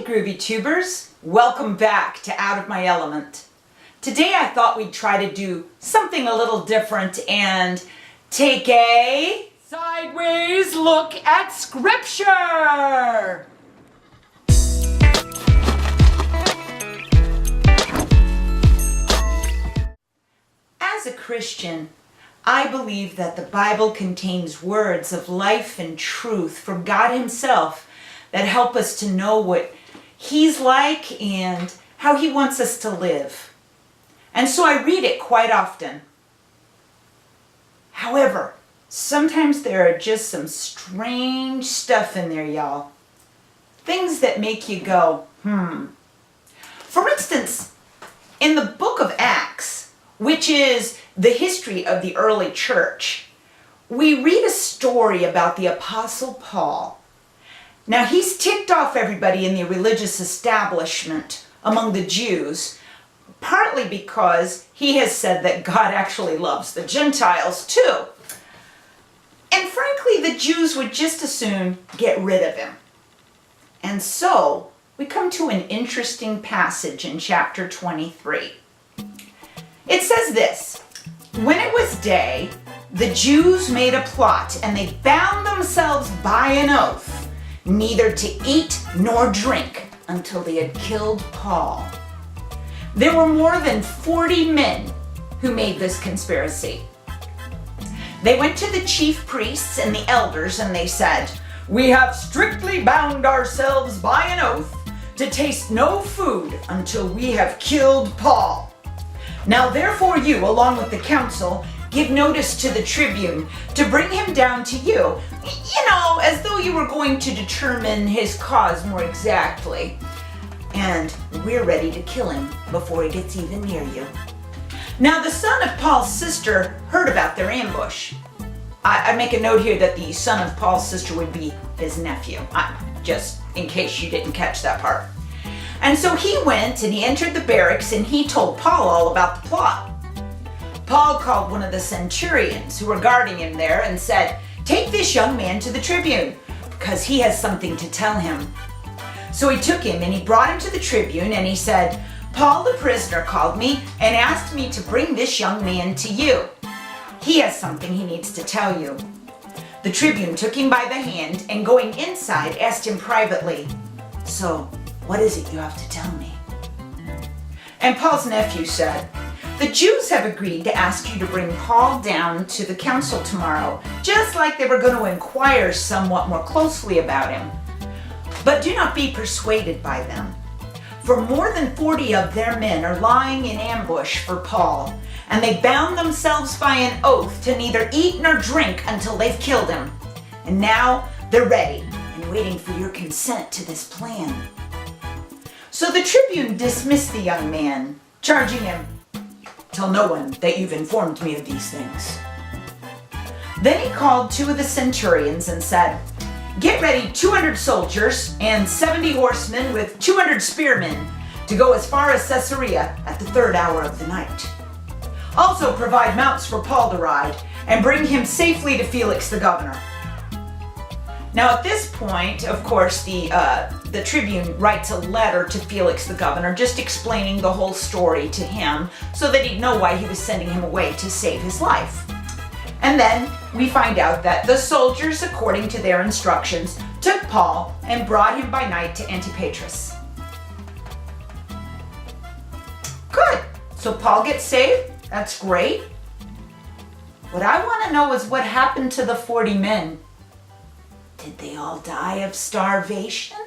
Hey Groovy Tubers, welcome back to Out of My Element. Today I thought we'd try to do something a little different and take a sideways look at Scripture. As a Christian, I believe that the Bible contains words of life and truth from God Himself that help us to know what He's like and how He wants us to live. And so I read it quite often. However, sometimes there are just some strange stuff in there, y'all. Things that make you go, For instance, in the book of Acts, which is the history of the early church, we read a story about the Apostle Paul. Now, he's ticked off everybody in the religious establishment among the Jews, partly because he has said that God actually loves the Gentiles too. And frankly, the Jews would just as soon get rid of him. And so, we come to an interesting passage in chapter 23. It says this: "When it was day, the Jews made a plot, and they bound themselves by an oath, neither to eat nor drink until they had killed Paul. There were more than 40 men who made this conspiracy. They went to the chief priests and the elders and they said, 'We have strictly bound ourselves by an oath to taste no food until we have killed Paul. Now therefore you, along with the council, give notice to the tribune to bring him down to you,'" as though you were going to determine his cause more exactly. "And we're ready to kill him before he gets even near you." Now the son of Paul's sister heard about their ambush. I make a note here that the son of Paul's sister would be his nephew, just in case you didn't catch that part. And so he went and he entered the barracks and he told Paul all about the plot. Paul called one of the centurions who were guarding him there and said, "Take this young man to the tribune, because he has something to tell him." So he took him and he brought him to the tribune and he said, "Paul the prisoner called me and asked me to bring this young man to you. He has something he needs to tell you." The tribune took him by the hand and going inside asked him privately, "So, what is it you have to tell me?" And Paul's nephew said, "The Jews have agreed to ask you to bring Paul down to the council tomorrow, just like they were going to inquire somewhat more closely about him. But do not be persuaded by them, for more than 40 of their men are lying in ambush for Paul, and they bound themselves by an oath to neither eat nor drink until they've killed him. And now they're ready and waiting for your consent to this plan." So the tribune dismissed the young man, charging him, "Tell no one that you've informed me of these things." Then he called 2 of the centurions and said, "Get ready 200 soldiers and 70 horsemen with 200 spearmen to go as far as Caesarea at the 3rd hour of the night. Also provide mounts for Paul to ride and bring him safely to Felix the governor." Now at this point, of course, the tribune writes a letter to Felix the governor just explaining the whole story to him so that he'd know why he was sending him away to save his life. And then we find out that the soldiers, according to their instructions, took Paul and brought him by night to Antipatris. Good. So Paul gets saved. That's great. What I want to know is what happened to the 40 men. Did they all die of starvation?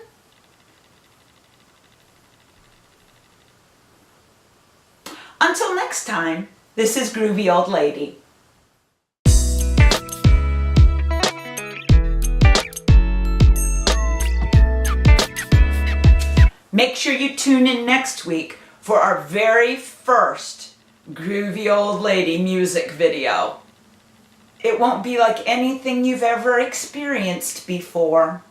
Until next time, this is Groovy Old Lady. Make sure you tune in next week for our very first Groovy Old Lady music video. It won't be like anything you've ever experienced before.